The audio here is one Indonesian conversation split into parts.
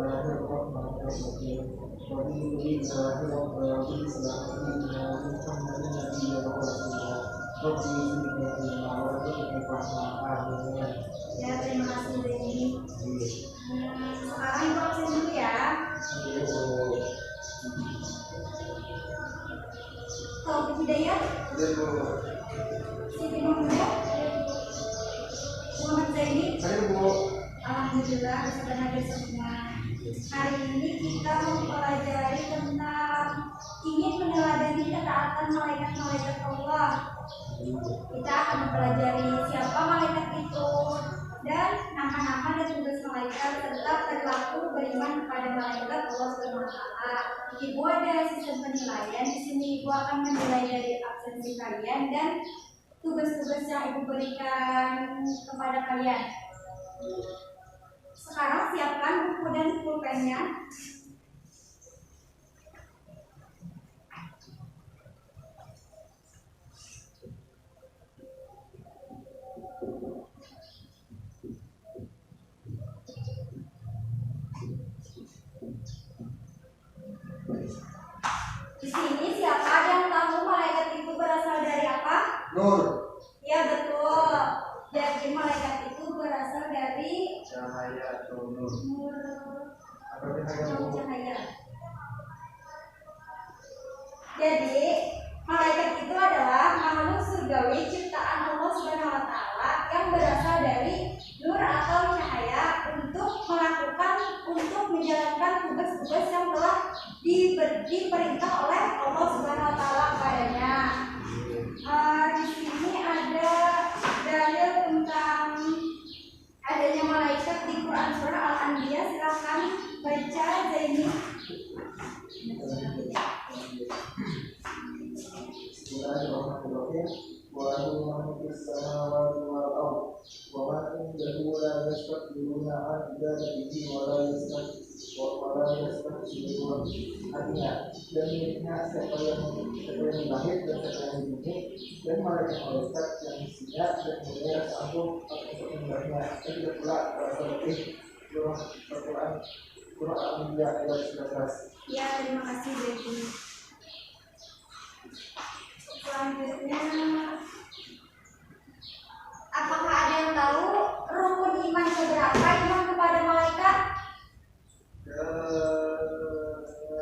Ya, terima kasih Denny. Sekarang ibu absen dulu ya. Kalau Hidayat, Siti Muhammad Zaini. Alhamdulillah bisa berhadir semua. Hari ini kita mempelajari tentang ingin meneladani ketaatan malaikat-malaikat Allah. Kita akan mempelajari siapa malaikat itu dan nama-nama dan tugas malaikat serta perilaku beriman kepada malaikat Allah SWT. Ibu ada sistem penilaian. Di sini ibu akan menilai dari absensi kalian dan tugas-tugas yang ibu berikan kepada kalian. Sekarang siapkan buku dan pulpennya. Di sini siapa yang tahu malaikat itu berasal dari apa? Nur. Ya betul. Jadi malaikat itu berasal dari Cahaya atau nur. Cahaya. Jadi malaikat itu adalah makhluk surgawi ciptaan Allah Subhanahu wa taala yang berasal dari nur atau cahaya untuk menjalankan tugas-tugas yang telah diperintah oleh Allah Subhanahu wa taala kepadanya. Di sini ada dalil tentang adanya malaikat di Quran surah Al-Anbiya. Silakan baca Zaini. Artinya, dan miliknya siapa yang lahir dan siapa yang dibunuh, dan malaikat yang isinya dan mulai rasa ampun untuk menyembahnya. Dan tidak pula seperti Quran Al-Anbiya ayat 19. Ya, terima kasih Zaini. Selanjutnya, apakah ada yang tahu rukun iman keberapa iman kepada malaikat?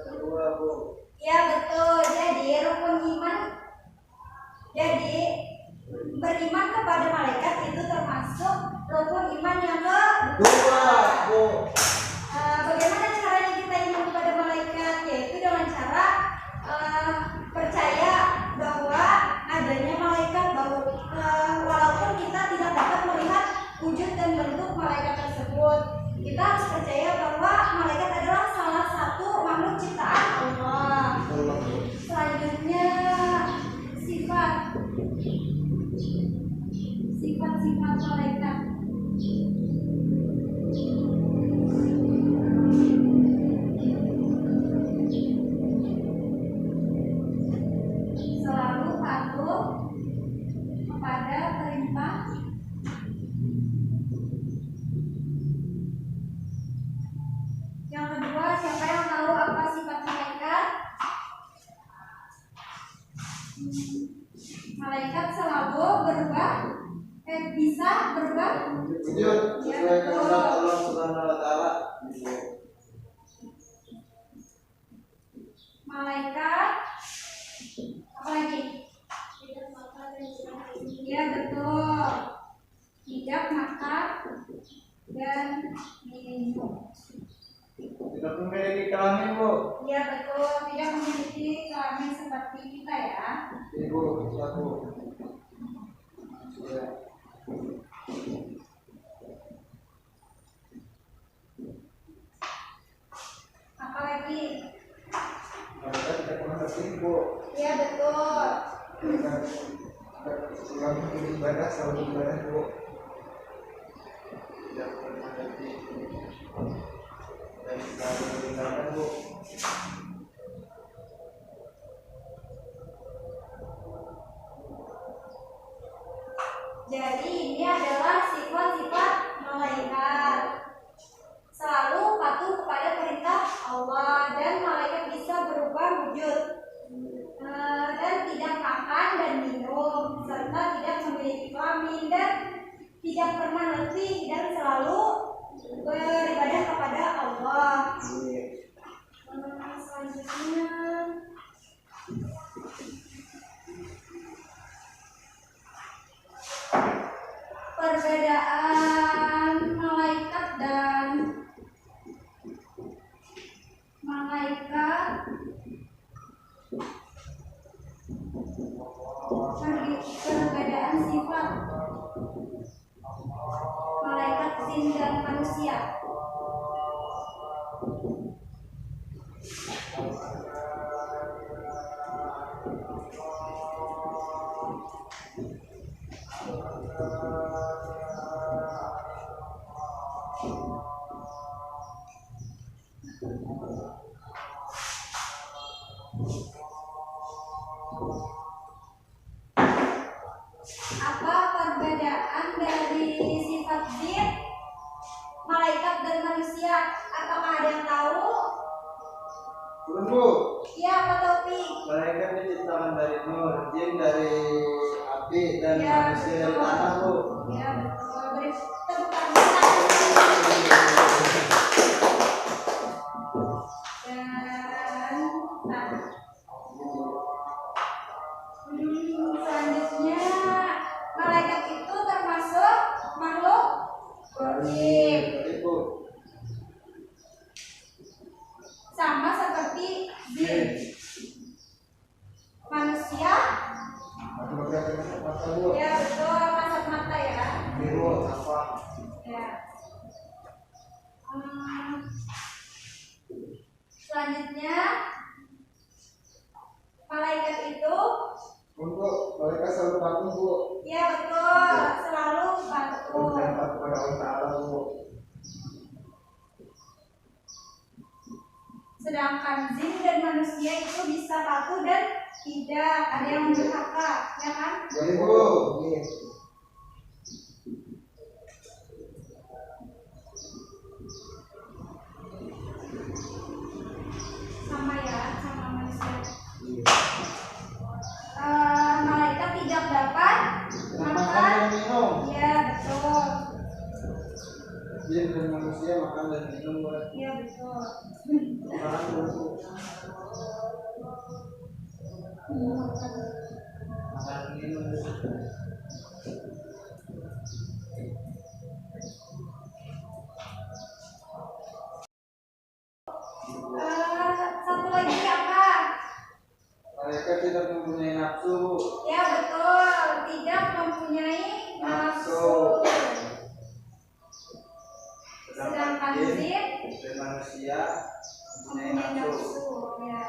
Kedua, Bu. Ya betul. Jadi rukun iman, jadi beriman kepada malaikat itu termasuk rukun iman yang kedua. Bu. Bagaimana caranya kita iman kepada malaikat? Yaitu dengan cara percaya bahwa adanya malaikat, walaupun kita tidak dapat melihat wujud dan bentuk malaikat tersebut, kita harus percaya bahwa malaikat adalah salah satu makhluk ciptaan Allah. Selanjutnya sifat-sifat malaikat. Selalu patuh kepada perintah. Yang kedua, siapa yang tahu apa sifat malaikat? Malaikat selalu bisa berubah. Sesuai kehendak Allah Subhanahu wa taala. Malaikat apa lagi? Ya betul. Tidak makan dan minum. Tidak memiliki kelamin, Bu. Ya betul. Tidak memiliki kelamin seperti kita ya. Ibu, aku. Ya. Apa lagi? Mereka tidak pernah tertipu. Ya betul. Mereka selalu beribadah, selalu beribadah, Bu. Tidak pernah tertipu. Dan selalu meninggalkan, Bu. Jadi ini adalah sifat-sifat malaikat. Selalu patuh kepada perbedaan malaikat dan perbedaan sifat malaikat jin dan manusia. Apa perbedaan dari sifat jin, malaikat dan manusia? Apakah ada yang tahu? Belum, Bu. Ya, Pak Taufik. Malaikat diciptakan dari nur, jin dari api, dan Ya, manusia dari betul. tanah, Bu. Ya, betul. Beri tepuk tangan. Dan selanjutnya, malaikat itu termasuk makhluk gaib, Bu. sama seperti jin. Manusia, Mata, Bu. ya betul, kasat mata ya. Biru, apa? Ya. Selanjutnya, malaikat itu, Untuk mereka selalu patuh, Bu. ya betul, selalu patuh. Dan patuh kepada Allah Ta'ala, Bu. Sedangkan jin dan manusia itu bisa patuh dan tidak, ada yang durhaka, ya kan? Jadi, Bu. Sama ya, sama manusia. Malaikat tidak dapat Makan makan, dan minum. ya betul, Jin dan manusia makan dan minum, Bu. ya betul. Makan dulu, Bu. Makan dan minum, Bu. Satu lagi apa? Malaikat tidak mempunyai nafsu, Bu. Ya betul, tidak mempunyai nafsu. Sedangkan jin dan manusia mempunyai mempunyai nafsu. nafsu. Ya.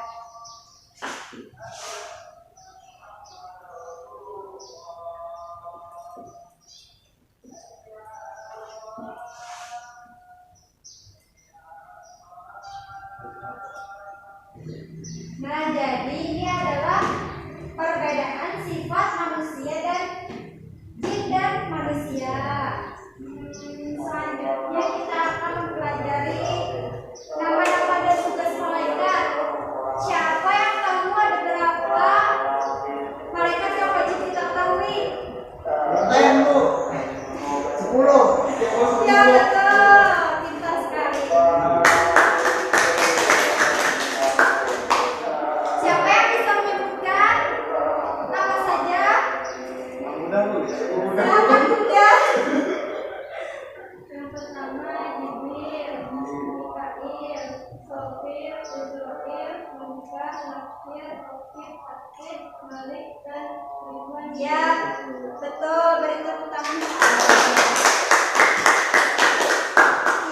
Nah, jadi ini adalah perbedaan sifat manusia dan jin dan manusia. Selanjutnya kita akan mempelajari nama-nama dan tugas malaikat. Siapa yang tahu ada berapa malaikat yang wajib kita ketahui? Ten, Bu. 10. Ya betul, pintar sekali. Siapa yang bisa menyebutkan nama saja? Mudah, Bu. Silakan Bunda. Yang pertama Jibril, Mikail, Sofir, Israfil, Munkar, Nakir, Rokib, Atid, Malik, dan Ridwan. Ya, betul. Beri tepuk tangan.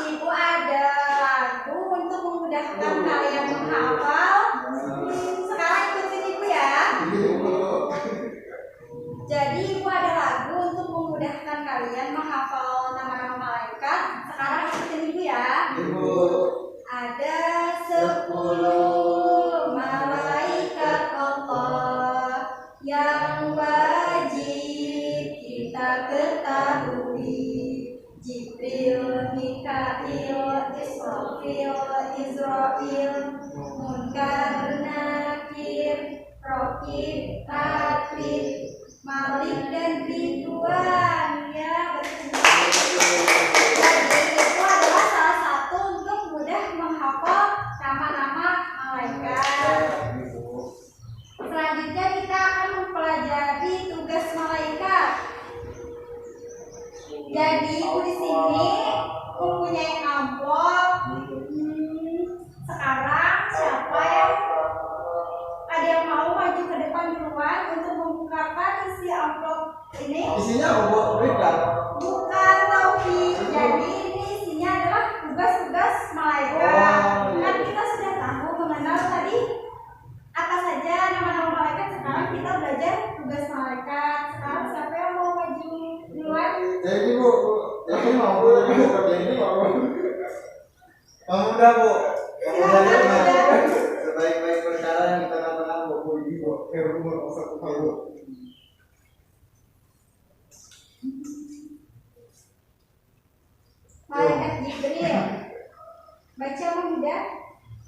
Ibu ada lagu untuk memudahkan kalian menghafal. Sekarang ikutin ibu ya. Jadi ibu ada lagu untuk memudahkan kalian menghafal nama-nama malaikat. Sekarang ikutin ibu ya. Ibu. Ada 10 malaikat Allah yang wajib kita ketahui. Jibril, Mikail, Israfil, Munkar, Nakir, Rokib, Atid, Malik, dan Ridwan. Ya betul. Jadi itu adalah salah satu untuk mudah menghafal nama-nama malaikat. Selanjutnya kita akan mempelajari tugas malaikat. Jadi ibu di sini mempunyai amplop. Sekarang siapa yang ada yang mau maju ke depan duluan untuk membukakan isi amplop ini? Isinya apa buat mereka? Bukan, Taufik. Jadi ini isinya adalah tugas-tugas malaikat. Kan kita sudah tahu mengenal tadi apa saja nama-nama malaikat. Sekarang kita belajar tugas malaikat. Sekarang siapa yang mau maju duluan? Jadi bu, jadi mau kerja ini mau muda bu. Sebaik-baik perkara yang kita katakan bu, ibu, rumah pasar bu. Malaikat Jibril. Baca muda.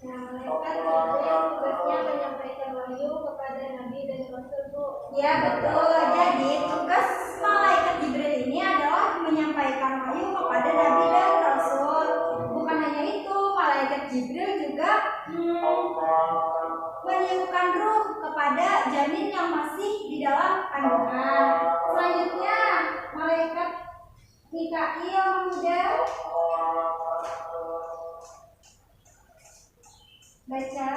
Malaikat Jibril tugasnya menyampaikan wahyu kepada Nabi dan Rasul, Bu. Ya betul. Jadi tugas malaikat Jibril ini adalah menyampaikan wahyu kepada Nabi dan Rasul. Bukan hanya itu, malaikat Jibril juga meniupkan ruh kepada janin yang masih di dalam kandungan. Selanjutnya malaikat Mikail muda. Baca.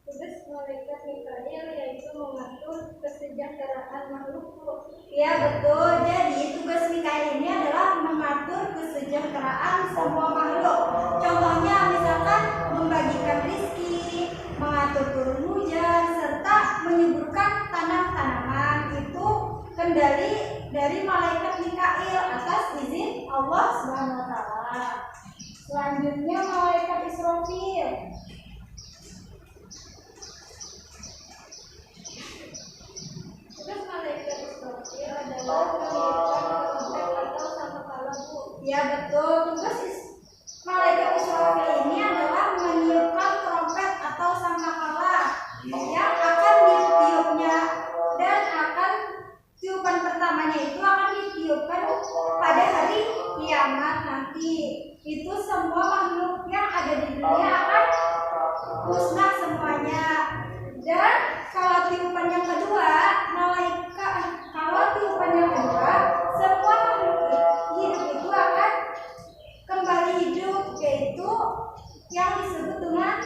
Tugas malaikat Mikail yaitu mengatur kesejahteraan makhluk, Bu. Ya betul. Jadi tugas Mikail ini adalah mengatur kesejahteraan semua makhluk. Contohnya misalkan membagikan rezeki, mengatur turun hujan, serta menyuburkan tanam-tanaman. Itu kendali dari malaikat Mikail atas izin Allah Subhanahu wa taala. Selanjutnya malaikat Israfil. Tugas malaikat Israfil adalah meniupkan trompet atau sangkakala, Bu. Ya betul. Tugas malaikat Israfil ini adalah meniupkan trompet atau sangkakala yang akan ditiupnya, dan akan tiupan pertamanya itu akan ditiupkan pada hari kiamat nanti. Itu semua makhluk yang ada di dunia akan musnah semuanya. Dan kalau tiupan yang kedua, semua makhluk hidup itu akan kembali hidup, yaitu yang disebut dengan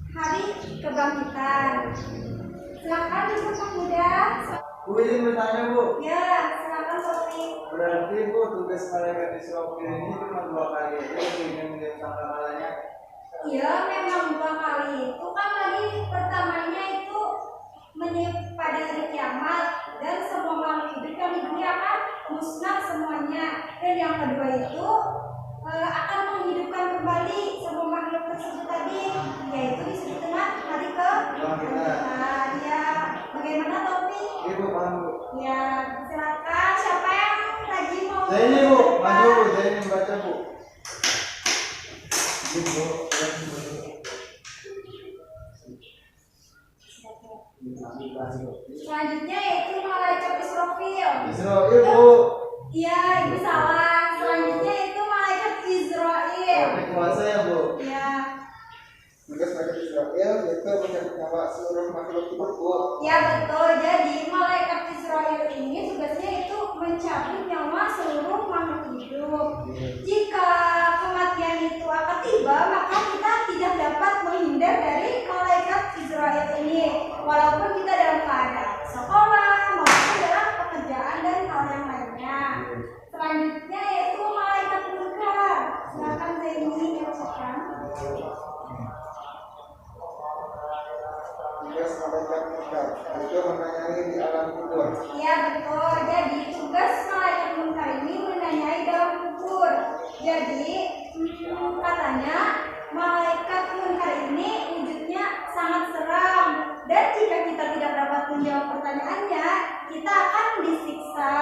hari kebangkitan. Silakan ibu muda. Bu izin bertanya bu. Ya, silakan Sofi. Berarti bu tugas malaikat Israfil ini cuma 2 kali aja ingin melihat sangkakalanya. Iya, memang 2 kali. Itu kan tadi pertamanya itu meniup pada hari kiamat, dan semua makhluk hidup yang di dunia akan musnah semuanya. Dan yang kedua itu akan menghidupkan kembali semua makhluk tersebut tadi, yaitu disebut dengan hari kebangkitan. Ya, bagaimana Taufik? Ibu paham bu. Ya, silakan. Siapa yang lagi mau? Zaini bu, maju bu, Zaini baca bu. Ibu, Selanjutnya yaitu malaikat Israfil. Israfil bu. Iya, ibu salah. Selanjutnya itu malaikat Israel. Kuasa ya bu. Ya, Tugas malaikat Israfil yaitu mencabut nyawa seluruh makhluk hidup bu. ya betul. Jadi malaikat Israel ini tugasnya itu mencabut nyawa seluruh makhluk hidup. Jika kematian itu akan tiba, maka kita tidak dapat menghindar dari malaikat Israel ini, walaupun kita dalam keadaan sekolah maupun dalam pekerjaan dan hal yang lainnya. Selanjutnya yaitu malaikat munkar. Silakan Zaini jelaskan. Tugas malaikat munkar itu menanyai di alam kubur. Ya betul. Jadi tugas malaikat munkar ini menanyai dalam kubur. Jadi katanya malaikat munkar ini wujudnya sangat seram, dan jika kita tidak dapat menjawab pertanyaannya, kita akan disiksa.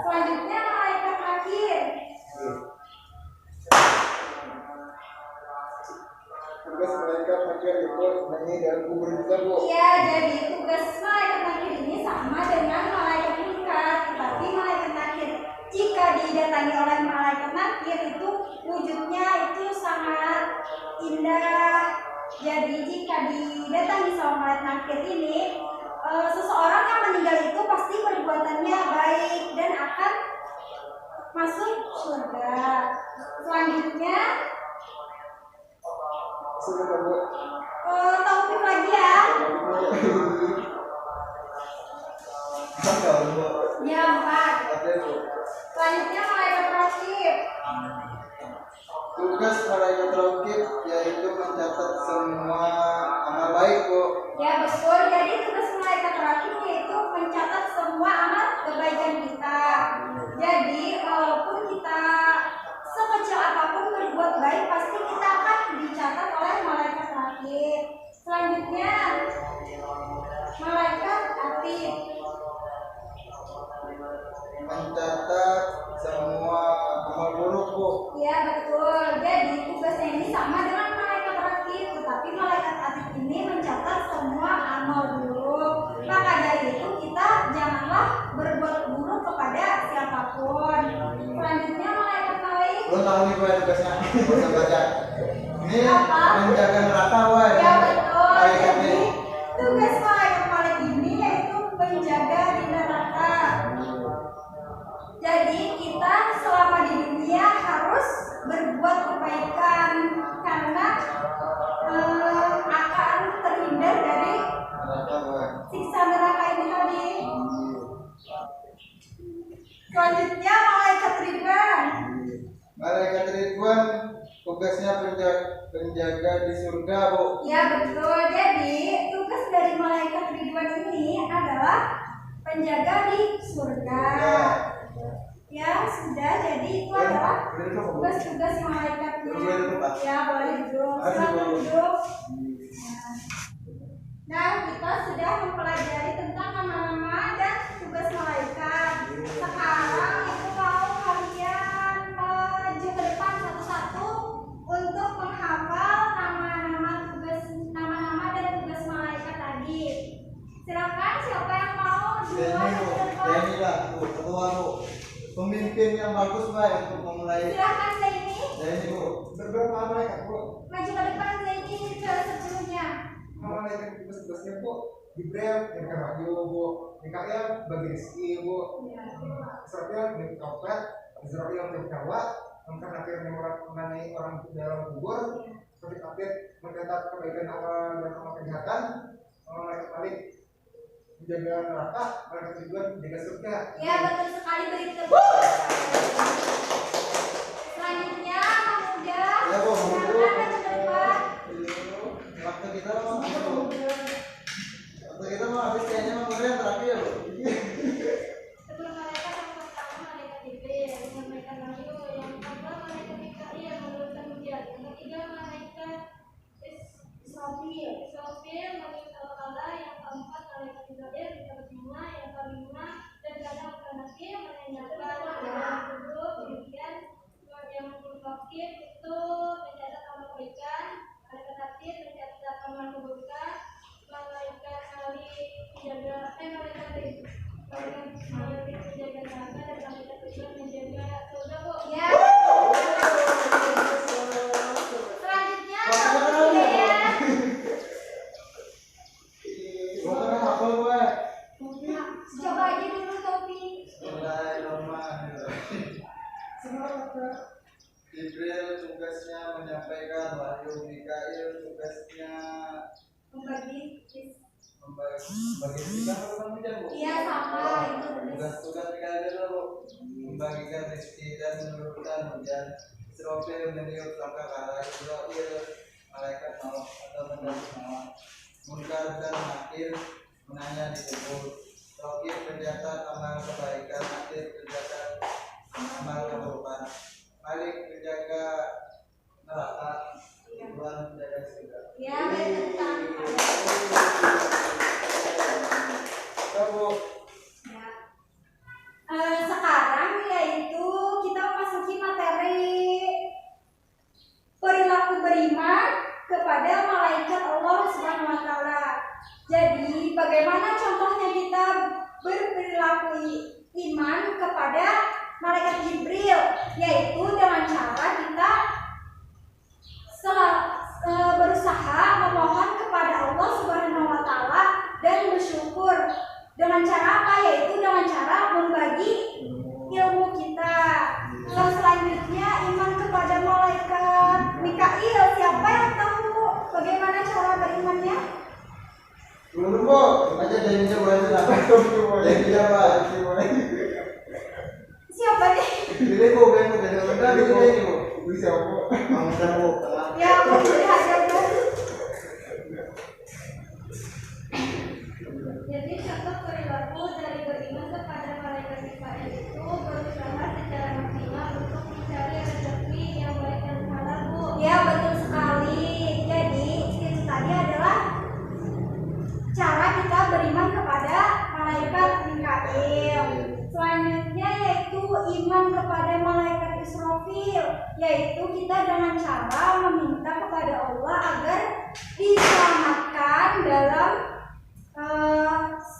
Selanjutnya malaikat akhir. Tugas malaikat akhir itu menanyai dalam kubur juga bu. Ya, jadi tugas malaikat akhir ini sama dengan malaikat munkar, tetapi malaikat akhir jika didatangi oleh malaikat nakir itu wujudnya itu sangat indah. Jadi jika didatangi sama malaikat nakir ini, seseorang yang meninggal itu pasti perbuatannya baik dan akan masuk surga. Selanjutnya Sudah Bu. topik lagi ya. Enggak Bu. Ya, 4. Oke Bu. Selanjutnya malaikat rakib. Tugas malaikat rakib yaitu mencatat semua amal baik Bu. Ya betul, jadi tugas malaikat rakib yaitu mencatat semua amal kebaikan kita. Jadi walaupun kita sekecil apapun berbuat baik, pasti kita akan dicatat oleh malaikat rakib. Selanjutnya malaikat atid. Mencatat semua amal buruk Bu. Ya betul, jadi tugasnya ini sama dengan malaikat rakib, tetapi malaikat atid ini mencatat semua amal buruk. Maka dari itu kita janganlah berbuat buruk kepada siapapun. Selanjutnya malaikat malik. Lo tahu nih gue tugasnya, gak usah baca. Ini Apa? menjaga neraka gue. Ya betul, Malaikat jadi ini. tugas malaikat malik ini yaitu menjaga di neraka. Jadi kita selama di dunia harus berbuat kebaikan karena akan terhindar dari Neraka gue. siksa neraka ini tadi. Selanjutnya malaikat Ridwan. Malaikat Ridwan tugasnya penjaga di surga Bu. Ya betul. Jadi tugas dari malaikat Ridwan ini adalah penjaga di surga. Ya sudah. Jadi itu adalah tugas-tugas malaikatnya. Ya boleh duduk. Silakan duduk. Nah, kita sudah mempelajari tentang nama-nama dan tugas malaikat. Sekarang itu mau kalian maju ke depan satu-satu untuk menghafal nama-nama dan tugas malaikat tadi. Silakan siapa yang mau duluan ke depan. Ini lah Bu, ketua Bu. Pemimpin yang bagus Pak untuk memulai. Silakan Zaini. Ini Bu. Berberapa malaikat Bu? Maju ke depan Zaini ke sebelumnya. Malaikat tugas-tugasnya Bu. Jibril yang wahyu Bu. Mikael bagi rezeki Bu. Israfil yang taubat. Israfil yang nyawa. Angkat akhirnya mengenai orang dalam kubur. Seperti akhir mencatat kebaikan awal dan amal kejahatan. Malaikat Malik menjaga neraka, malaikat Ridwan menjaga surga. Ya betul sekali, beri tepuk. Selanjutnya pemuda. Ya Bu, Silakan maju ke depan. waktu kita mau habis kayaknya mau yang terakhir ya Bu. Sebelum malaikat yang pertama malaikat Jibril, yang malaikat wahyu, yang kedua malaikat Mikail yang menurunkan hujan, yang ketiga malaikat Israfil menyiksa Allah, yang keempat malaikat Israfil mencatat bunga, yang kelima dan kadang nakir menanyakan yang duduk, kemudian yang wakil itu mencatat amal kebaikan, malaikat atid mencatat amal keburukan, malaikat malik menjaga malaikat menjaga neraka dan malaikat Tuhan menjaga surga Bu. Ya. Selanjutnya pemuda ya. Pokoknya hafal gue. Coba aja dulu topi. Jibril tugasnya menyampaikan, wahyu. Mikail tugasnya Membagi. membagi tugas atau hujan Bu? Iya sama itu. Tugas Mikail itu Bu, membagikan rezeki dan menurunkan hujan. Israfil meniup sangkakala, Israfil malaikat maut atau benda maut. Munkar dan Nakir menanya di kubur. Rokib mencatat amal kebaikan, Nakir mencatat amal keburukan. Malik menjaga neraka, Tuhan menjaga surga. Ya, baik tentang. Bu. Ya. Sekarang yaitu kita memasuki materi perilaku beriman kepada malaikat Allah Subhanahu wa taala. Jadi, bagaimana contohnya kita berperilaku iman kepada malaikat Jibril, yaitu dengan cara kita berusaha memohon kepada Allah Subhanahu wa taala dan bersyukur. Dengan cara apa? Yaitu dengan cara membagi ilmu kita. Lalu selanjutnya iman kepada malaikat Mikail. Siapa yang tahu bagaimana cara berimannya? Belum bu, aja dari coba aja. Yang tidak pak. Siapa nih? Jadi bu, ben dari mana ini bu? Bisa bu. Mangsa bu. Ya, aku lihat ya bu. Jadi contoh perilaku dari beriman kepada malaikat Mikail itu berusaha secara maksimal untuk mencari rezeki yang baik dan halal bu. Ya betul sekali. Jadi itu tadi adalah cara kita beriman kepada malaikat Mikail. Selanjutnya yaitu iman kepada malaikat Israfil, yaitu kita dengan cara meminta kepada Allah agar diselamatkan dalam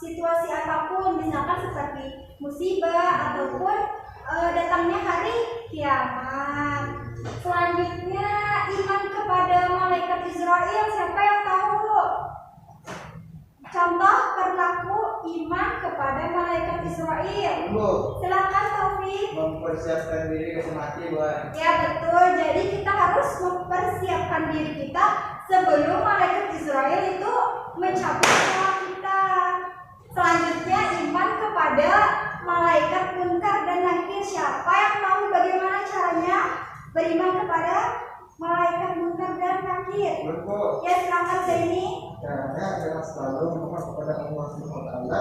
situasi apapun, misalkan seperti musibah ataupun datangnya hari kiamat. Selanjutnya iman kepada malaikat Israel. Siapa yang tahu contoh perilaku iman kepada malaikat Israel? Bu, Silakan Taufik. mempersiapkan diri ke mati bu. Ya betul. Jadi kita harus mempersiapkan diri kita sebelum malaikat Israel itu mencabut nyawa kita. Selanjutnya iman kepada malaikat munkar dan nakir. Siapa yang tahu bagaimana caranya beriman kepada malaikat munkar dan nakir? Belum bu. Ya silakan Zaini. Caranya adalah selalu memohon kepada Allah SWT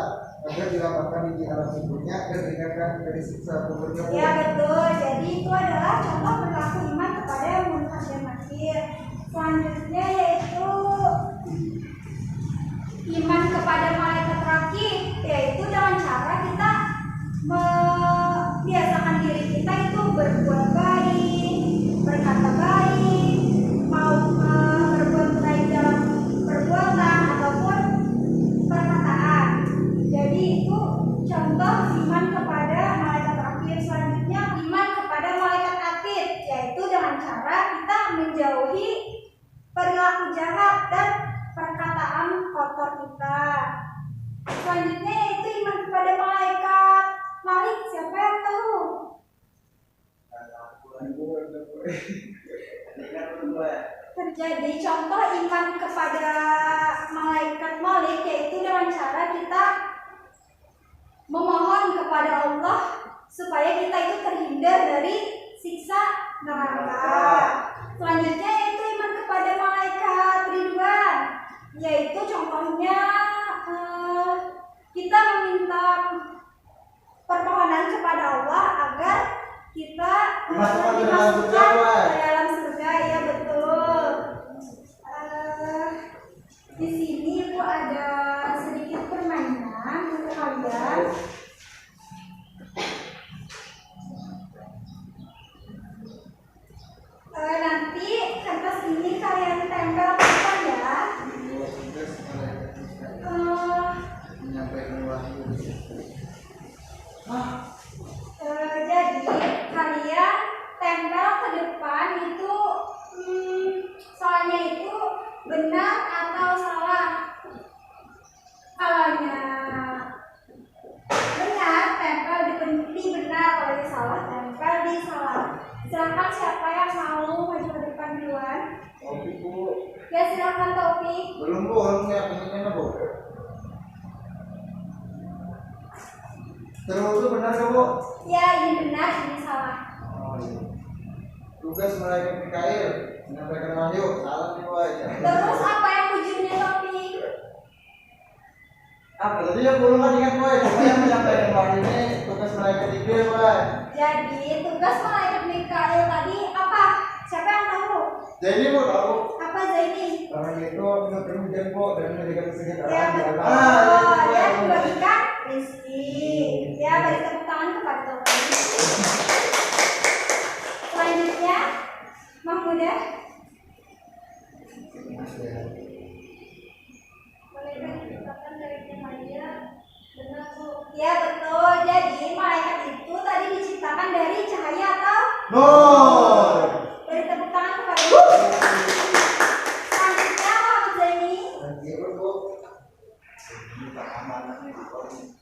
agar dirapatkan di alam kuburnya dan ringankan dari siksa kuburnya. Ya betul. Jadi itu adalah contoh perilaku iman kepada munkar dan nakir. Selanjutnya yaitu iman kepada malaikat rakib, yaitu dengan cara kita membiasakan diri kita itu berbuat baik, berkata baik, mau berbuat baik dalam perbuatan ataupun perkataan. Jadi itu contoh iman kepada malaikat rakib. Selanjutnya iman kepada malaikat atid, yaitu dengan cara kita menjauhi perilaku jahat dan perkataan kotor kita. Selanjutnya yaitu iman kepada malaikat Malik. Siapa yang tahu? Terjadi contoh iman kepada malaikat Malik, yaitu dengan cara kita memohon kepada Allah supaya kita itu terhindar dari siksa neraka. Selanjutnya yaitu iman kepada malaikat Ridwan, yaitu contohnya kita meminta permohonan kepada Allah agar kita dimasukkan ke dalam surga. Ya betul. Di sini Ibu ada sedikit permainan untuk kalian. Nanti kertas ini kalian tempel papan ya. Menyampaikan wahyu. Jadi kalian tempel ke depan itu soalnya itu benar atau salah. Kalaunya benar tempel di benar, kalau di salah tempel di salah. Silakan siapa yang mau maju ke depan duluan? Taufik bu. Ya silakan Taufik. Belum bu, belum ya pengennya bu. Terus itu benar nggak bu? Ya ini benar, ini salah. Oh, iya. Tugas malaikat Mikail menyampaikan wahyu. Salah nih bu aja. Terus apa yang ujungnya Taufik? Apa tadi yang belum kan ingat bu? Yang menyampaikan wahyu ini tugas malaikat Jibril bu. Jadi tugas malaikat Mikail tadi apa? Siapa yang tahu? Jadi bu tahu. Apa Zaini? Karena itu menurut hujan bu dan menjadikan kesehatan Ya di betul. alam. Ya membagikan rezeki. Ya beri tepuk tangan kepada Taufik. Selanjutnya Mahmuda. Malaikat diciptakan dari cahaya. Benar bu. Ya betul. Jadi malaikat itu tadi diciptakan dari cahaya atau Nur. beri tepuk tangan kepada Selanjutnya Muhammad Zaini. Lanjut bu. amanah yang dikorban.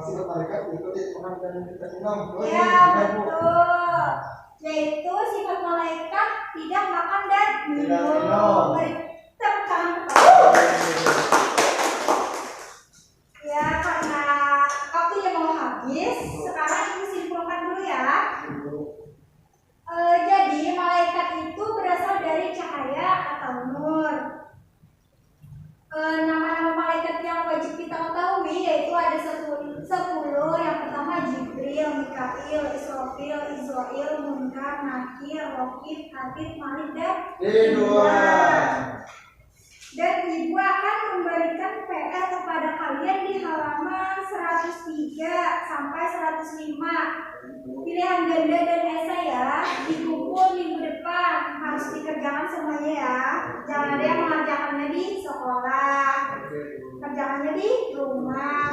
Sifat malaikat ikuti Tuhan dan kita minum. Ya, betul. Yaitu sifat malaikat tidak makan dan minum. Beri tepuk tangan kepada. Ya, karena waktunya mau habis, sekarang ibu simpulkan dulu ya. Jadi malaikat itu berasal dari cahaya atau nur. Nama-nama malaikat yang wajib kita ketahui yaitu ada 10. Yang pertama Jibril, Mikail, Israfil, Israil, Munkar, Nakir, Rokib, Atid, Malik, dan Ridwan. Dan ibu akan memberikan PR kepada kalian di halaman 103 sampai 105. Pilihan ganda dan esai ya, dikumpul minggu depan, harus dikerjakan semuanya ya. Jangan ada yang mengerjakannya di sekolah, kerjaannya di rumah.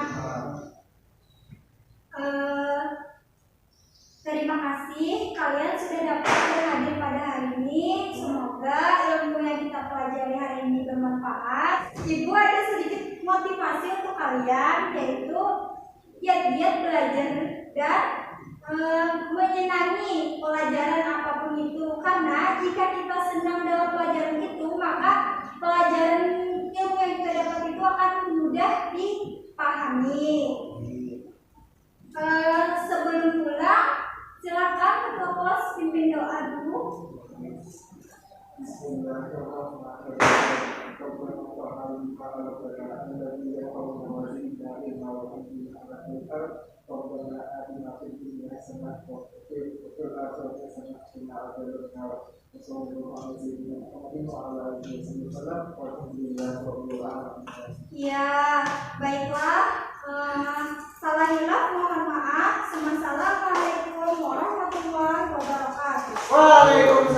Terima kasih kalian sudah dapat hadir pada hari ini. Semoga ilmu yang kita pelajari hari ini bermanfaat. Ibu ada sedikit motivasi untuk kalian, yaitu giat-giat belajar dan menyenangi pelajaran apapun itu. Karena jika kita senang dalam pelajaran itu, maka pelajaran ilmu yang kita dapat itu akan mudah dipahami. Sebelum pulang, silakan ketua kelas pimpin doa dulu. Ya, baiklah. Salah hilaf mohon maaf. Assalamualaikum warahmatullahi wabarakatuh. Waalaikumsalam.